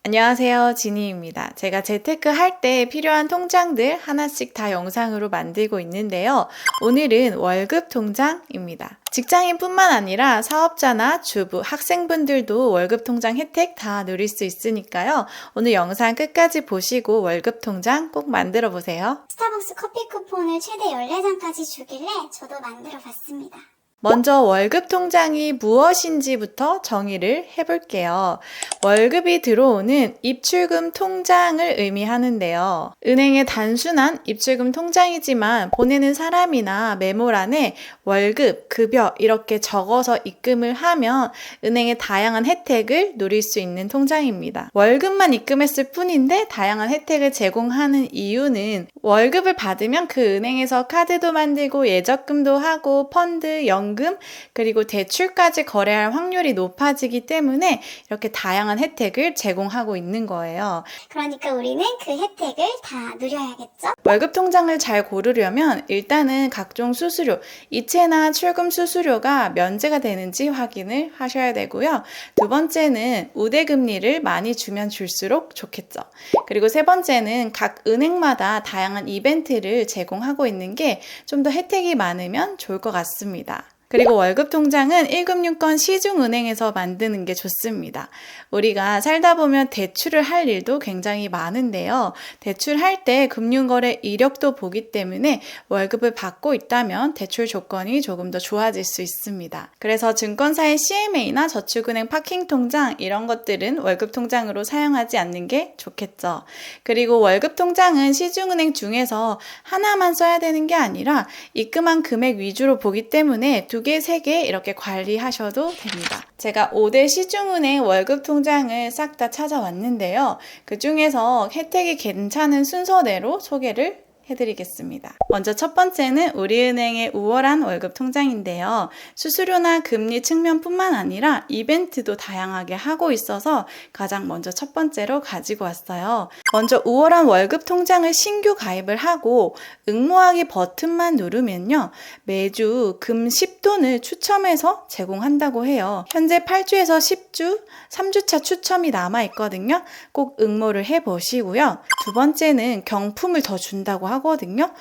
안녕하세요, 지니입니다. 제가 재테크 할 때 필요한 통장들 하나씩 다 영상으로 만들고 있는데요. 오늘은 월급 통장입니다. 직장인뿐만 아니라 사업자나 주부, 학생분들도 월급 통장 혜택 다 누릴 수 있으니까요. 오늘 영상 끝까지 보시고 월급 통장 꼭 만들어 보세요. 스타벅스 커피 쿠폰을 최대 14장까지 주길래 저도 만들어 봤습니다. 먼저 월급 통장이 무엇인지부터 정의를 해볼게요. 월급이 들어오는 입출금 통장을 의미하는데요. 은행의 단순한 입출금 통장이지만 보내는 사람이나 메모란에 월급, 급여 이렇게 적어서 입금을 하면 은행의 다양한 혜택을 누릴 수 있는 통장입니다. 월급만 입금했을 뿐인데 다양한 혜택을 제공하는 이유는 월급을 받으면 그 은행에서 카드도 만들고 예적금도 하고 펀드, 연금, 그리고 대출까지 거래할 확률이 높아지기 때문에 이렇게 다양한 혜택을 제공하고 있는 거예요. 그러니까 우리는 그 혜택을 다 누려야겠죠? 월급 통장을 잘 고르려면 일단은 각종 수수료, 이체나 출금 수수료가 면제가 되는지 확인을 하셔야 되고요. 두 번째는 우대금리를 많이 주면 줄수록 좋겠죠. 그리고 세 번째는 각 은행마다 다양한 이벤트를 제공하고 있는 게 좀 더 혜택이 많으면 좋을 것 같습니다. 그리고 월급 통장은 1금융권 시중은행에서 만드는 게 좋습니다. 우리가 살다 보면 대출을 할 일도 굉장히 많은데요. 대출할 때 금융거래 이력도 보기 때문에 월급을 받고 있다면 대출 조건이 조금 더 좋아질 수 있습니다. 그래서 증권사의 CMA나 저축은행 파킹통장 이런 것들은 월급 통장으로 사용하지 않는 게 좋겠죠. 그리고 월급 통장은 시중은행 중에서 하나만 써야 되는 게 아니라 입금한 금액 위주로 보기 때문에 2개, 3개 이렇게 관리하셔도 됩니다. 제가 5대 시중은행 월급 통장을 싹 다 찾아왔는데요. 그 중에서 혜택이 괜찮은 순서대로 소개를 해드리겠습니다. 먼저 첫 번째는 우리은행의 우월한 월급 통장인데요. 수수료나 금리 측면뿐만 아니라 이벤트도 다양하게 하고 있어서 가장 먼저 첫 번째로 가지고 왔어요. 먼저 우월한 월급 통장을 신규 가입을 하고 응모하기 버튼만 누르면요. 매주 금 10돈을 추첨해서 제공한다고 해요. 현재 8주에서 10주, 3주차 추첨이 남아있거든요. 꼭 응모를 해보시고요. 두 번째는 경품을 더 준다고 하거든요.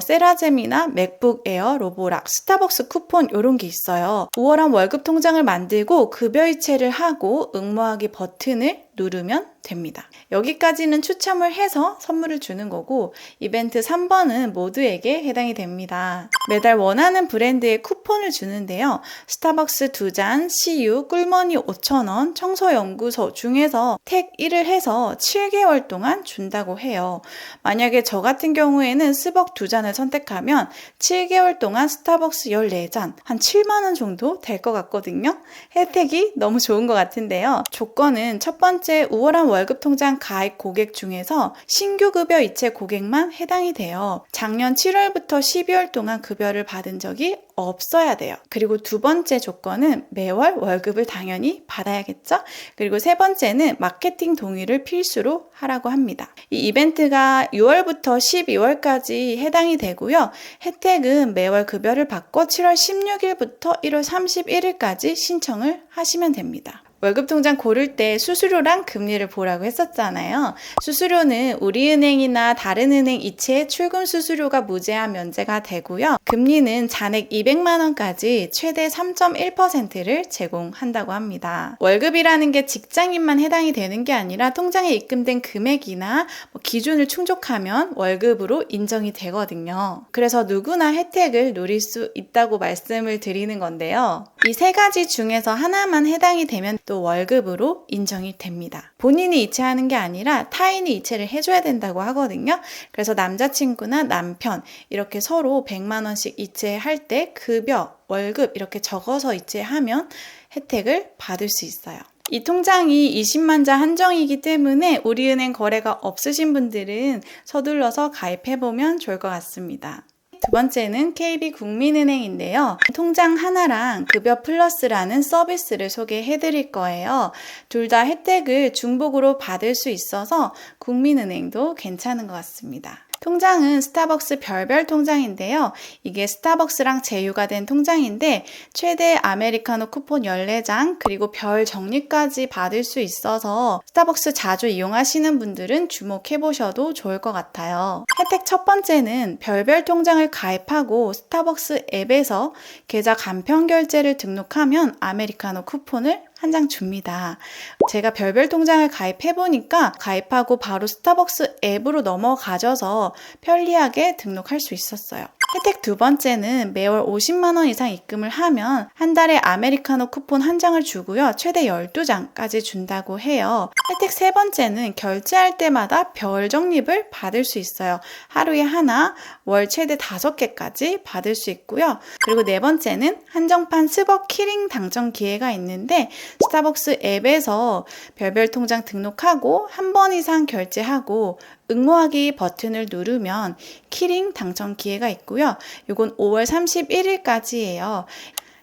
세라젬이나 맥북 에어, 로보락, 스타벅스 쿠폰 이런 게 있어요. 우월한 월급 통장을 만들고 급여 이체를 하고 응모하기 버튼을 누르면 됩니다. 여기까지는 추첨을 해서 선물을 주는 거고 이벤트 3번은 모두에게 해당이 됩니다. 매달 원하는 브랜드의 쿠폰을 주는데요. 스타벅스 2잔, CU, 꿀머니 5,000원, 청소연구소 중에서 택 1을 해서 7개월 동안 준다고 해요. 만약에 저 같은 경우에는 스벅 2잔을 선택하면 7개월 동안 스타벅스 14잔, 한 7만원 정도 될 것 같거든요. 혜택이 너무 좋은 것 같은데요. 조건은 첫 번째 우월한 월급 통장 가입 고객 중에서 신규 급여 이체 고객만 해당이 돼요. 작년 7월부터 12월 동안 급여를 받은 적이 없어야 돼요. 그리고 두 번째 조건은 매월 월급을 당연히 받아야겠죠? 그리고 세 번째는 마케팅 동의를 필수로 하라고 합니다. 이 이벤트가 6월부터 12월까지 해당이 되고요. 혜택은 매월 급여를 받고 7월 16일부터 1월 31일까지 신청을 하시면 됩니다. 월급통장 고를 때 수수료랑 금리를 보라고 했었잖아요. 수수료는 우리은행이나 다른 은행 이체의 출금 수수료가 무제한 면제가 되고요. 금리는 잔액 200만 원까지 최대 3.1%를 제공한다고 합니다. 월급이라는 게 직장인만 해당이 되는 게 아니라 통장에 입금된 금액이나 기준을 충족하면 월급으로 인정이 되거든요. 그래서 누구나 혜택을 누릴 수 있다고 말씀을 드리는 건데요. 이 세 가지 중에서 하나만 해당이 되면 또 월급으로 인정이 됩니다. 본인이 이체하는 게 아니라 타인이 이체를 해줘야 된다고 하거든요. 그래서 남자친구나 남편 이렇게 서로 100만 원씩 이체할 때 급여, 월급 이렇게 적어서 이체하면 혜택을 받을 수 있어요. 이 통장이 20만 자 한정이기 때문에 우리은행 거래가 없으신 분들은 서둘러서 가입해보면 좋을 것 같습니다. 두 번째는 KB국민은행인데요. 통장 하나랑 급여 플러스라는 서비스를 소개해 드릴 거예요. 둘 다 혜택을 중복으로 받을 수 있어서 국민은행도 괜찮은 것 같습니다. 통장은 스타벅스 별별 통장인데요. 이게 스타벅스랑 제휴가 된 통장인데 최대 아메리카노 쿠폰 14장 그리고 별 적립까지 받을 수 있어서 스타벅스 자주 이용하시는 분들은 주목해 보셔도 좋을 것 같아요. 혜택 첫 번째는 별별 통장을 가입하고 스타벅스 앱에서 계좌 간편 결제를 등록하면 아메리카노 쿠폰을 한 장 줍니다. 제가 별별 통장을 가입해보니까 가입하고 바로 스타벅스 앱으로 넘어가져서 편리하게 등록할 수 있었어요. 혜택 두 번째는 매월 50만 원 이상 입금을 하면 한 달에 아메리카노 쿠폰 한 장을 주고요. 최대 12장까지 준다고 해요. 혜택 세 번째는 결제할 때마다 별 적립을 받을 수 있어요. 하루에 하나, 월 최대 5개까지 받을 수 있고요. 그리고 네 번째는 한정판 스벅 키링 당첨 기회가 있는데 스타벅스 앱에서 별별 통장 등록하고 한 번 이상 결제하고 응모하기 버튼을 누르면 키링 당첨 기회가 있고요. 이건 5월 31일까지예요.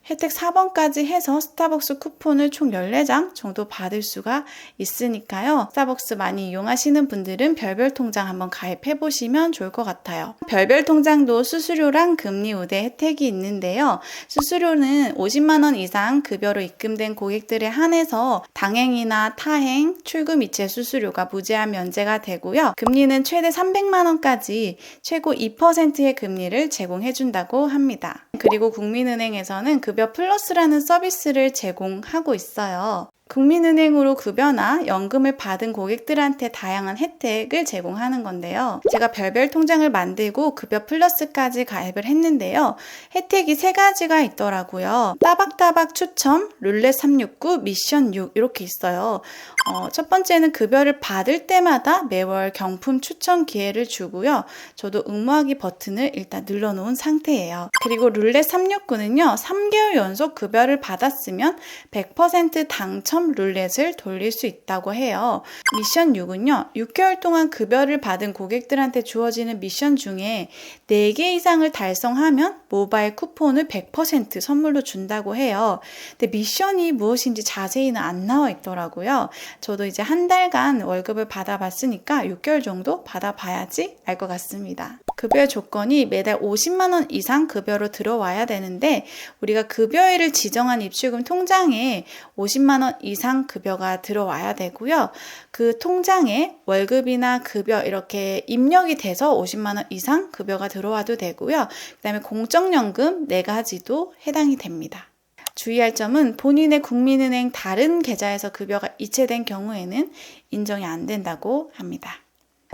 혜택 4번까지 해서 스타벅스 쿠폰을 총 14장 정도 받을 수가 있으니까요. 스타벅스 많이 이용하시는 분들은 별별 통장 한번 가입해 보시면 좋을 것 같아요. 별별 통장도 수수료랑 금리 우대 혜택이 있는데요. 수수료는 50만 원 이상 급여로 입금된 고객들에 한해서 당행이나 타행, 출금 이체 수수료가 무제한 면제가 되고요. 금리는 최대 300만 원까지 최고 2%의 금리를 제공해 준다고 합니다. 그리고 국민은행에서는 급여 플러스라는 서비스를 제공하고 있어요. 국민은행으로 급여나 연금을 받은 고객들한테 다양한 혜택을 제공하는 건데요. 제가 별별 통장을 만들고 급여 플러스까지 가입을 했는데요. 혜택이 3가지가 있더라고요. 따박따박 추첨, 룰렛 369, 미션 6 이렇게 있어요. 첫 번째는 급여를 받을 때마다 매월 경품 추첨 기회를 주고요. 저도 응모하기 버튼을 일단 눌러놓은 상태예요. 그리고 룰렛 369는요. 3개월 연속 급여를 받았으면 100% 당첨 룰렛을 돌릴 수 있다고 해요. 미션 6은요. 6개월 동안 급여를 받은 고객들한테 주어지는 미션 중에 4개 이상을 달성하면 모바일 쿠폰을 100% 선물로 준다고 해요. 근데 미션이 무엇인지 자세히는 안 나와 있더라고요. 저도 이제 한 달간 월급을 받아봤으니까 6개월 정도 받아봐야지 알 것 같습니다. 급여의 조건이 매달 50만 원 이상 급여로 들어와야 되는데 우리가 급여일을 지정한 입출금 통장에 50만 원 이상 급여가 들어와야 되고요. 그 통장에 월급이나 급여 이렇게 입력이 돼서 50만 원 이상 급여가 들어와도 되고요. 그 다음에 공적연금 4가지도 해당이 됩니다. 주의할 점은 본인의 국민은행 다른 계좌에서 급여가 이체된 경우에는 인정이 안 된다고 합니다.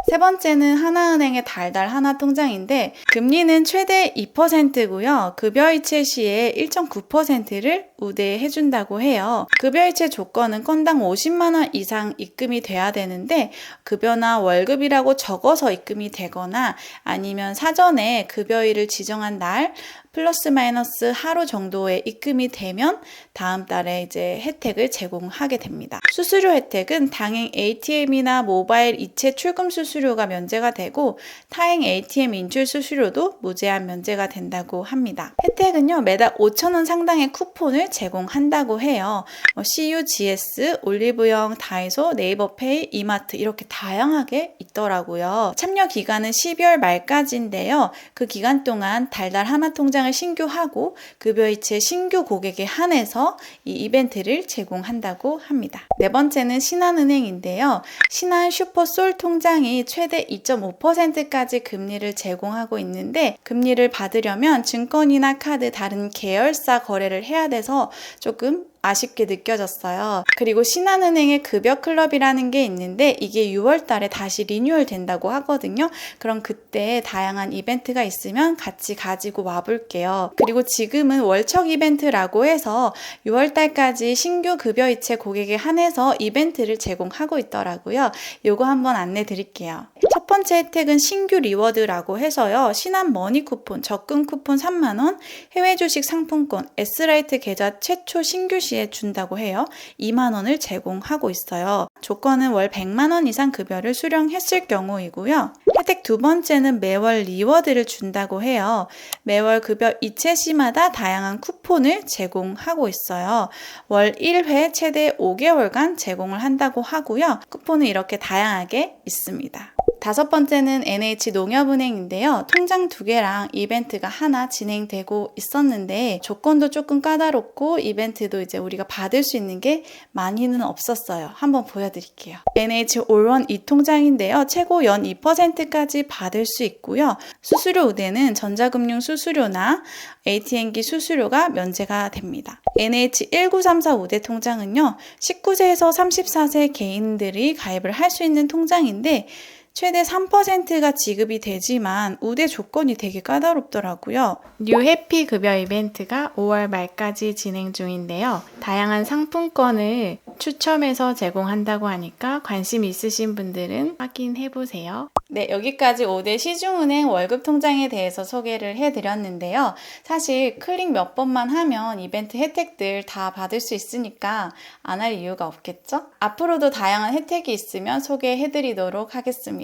세 번째는 하나은행의 달달 하나통장인데 금리는 최대 2%고요. 급여이체 시에 1.9%를 우대해준다고 해요. 급여이체 조건은 건당 50만 원 이상 입금이 돼야 되는데 급여나 월급이라고 적어서 입금이 되거나 아니면 사전에 급여일을 지정한 날 플러스 마이너스 하루 정도의 입금이 되면 다음 달에 이제 혜택을 제공하게 됩니다. 수수료 혜택은 당행 ATM이나 모바일 이체 출금 수수료가 면제가 되고 타행 ATM 인출 수수료도 무제한 면제가 된다고 합니다. 혜택은요, 매달 5,000원 상당의 쿠폰을 제공한다고 해요. CUGS, 올리브영, 다이소, 네이버페이, 이마트 이렇게 다양하게 있더라고요. 참여 기간은 12월 말까지인데요. 그 기간 동안 달달 하나통장을 신규하고 급여이체 신규 고객에 한해서 이 이벤트를 제공한다고 합니다. 네 번째는 신한은행인데요. 신한 슈퍼솔 통장이 최대 2.5%까지 금리를 제공하고 있는데 금리를 받으려면 증권이나 카드 다른 계열사 거래를 해야 돼서 조금 아쉽게 느껴졌어요. 그리고 신한은행의 급여클럽이라는 게 있는데 이게 6월 달에 다시 리뉴얼 된다고 하거든요. 그럼 그때 다양한 이벤트가 있으면 같이 가지고 와볼게요. 그리고 지금은 월척 이벤트라고 해서 6월 달까지 신규 급여이체 고객에 한해서 이벤트를 제공하고 있더라고요. 요거 한번 안내 드릴게요. 첫 번째 혜택은 신규 리워드라고 해서요. 신한 머니 쿠폰, 적금 쿠폰 3만원, 해외 주식 상품권, S라이트 계좌 최초 신규 시에 준다고 해요. 2만원을 제공하고 있어요. 조건은 월 100만원 이상 급여를 수령했을 경우이고요. 혜택 두 번째는 매월 리워드를 준다고 해요. 매월 급여 이체 시마다 다양한 쿠폰을 제공하고 있어요. 월 1회 최대 5개월간 제공을 한다고 하고요. 쿠폰은 이렇게 다양하게 있습니다. 5번째는 NH농협은행인데요. 통장 2개랑 이벤트가 하나 진행되고 있었는데 조건도 조금 까다롭고 이벤트도 이제 우리가 받을 수 있는 게 많이는 없었어요. 한번 보여드릴게요. NH 올원 2통장인데요. 최고 연 2%까지 받을 수 있고요. 수수료 우대는 전자금융 수수료나 ATM기 수수료가 면제가 됩니다. NH19345 우대 통장은요. 19세에서 34세 개인들이 가입을 할 수 있는 통장인데 최대 3%가 지급이 되지만 우대 조건이 되게 까다롭더라고요. 뉴 해피 급여 이벤트가 5월 말까지 진행 중인데요. 다양한 상품권을 추첨해서 제공한다고 하니까 관심 있으신 분들은 확인해보세요. 네, 여기까지 5대 시중은행 월급 통장에 대해서 소개를 해드렸는데요. 사실 클릭 몇 번만 하면 이벤트 혜택들 다 받을 수 있으니까 안 할 이유가 없겠죠? 앞으로도 다양한 혜택이 있으면 소개해드리도록 하겠습니다.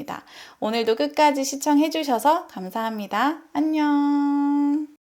오늘도 끝까지 시청해주셔서 감사합니다. 안녕.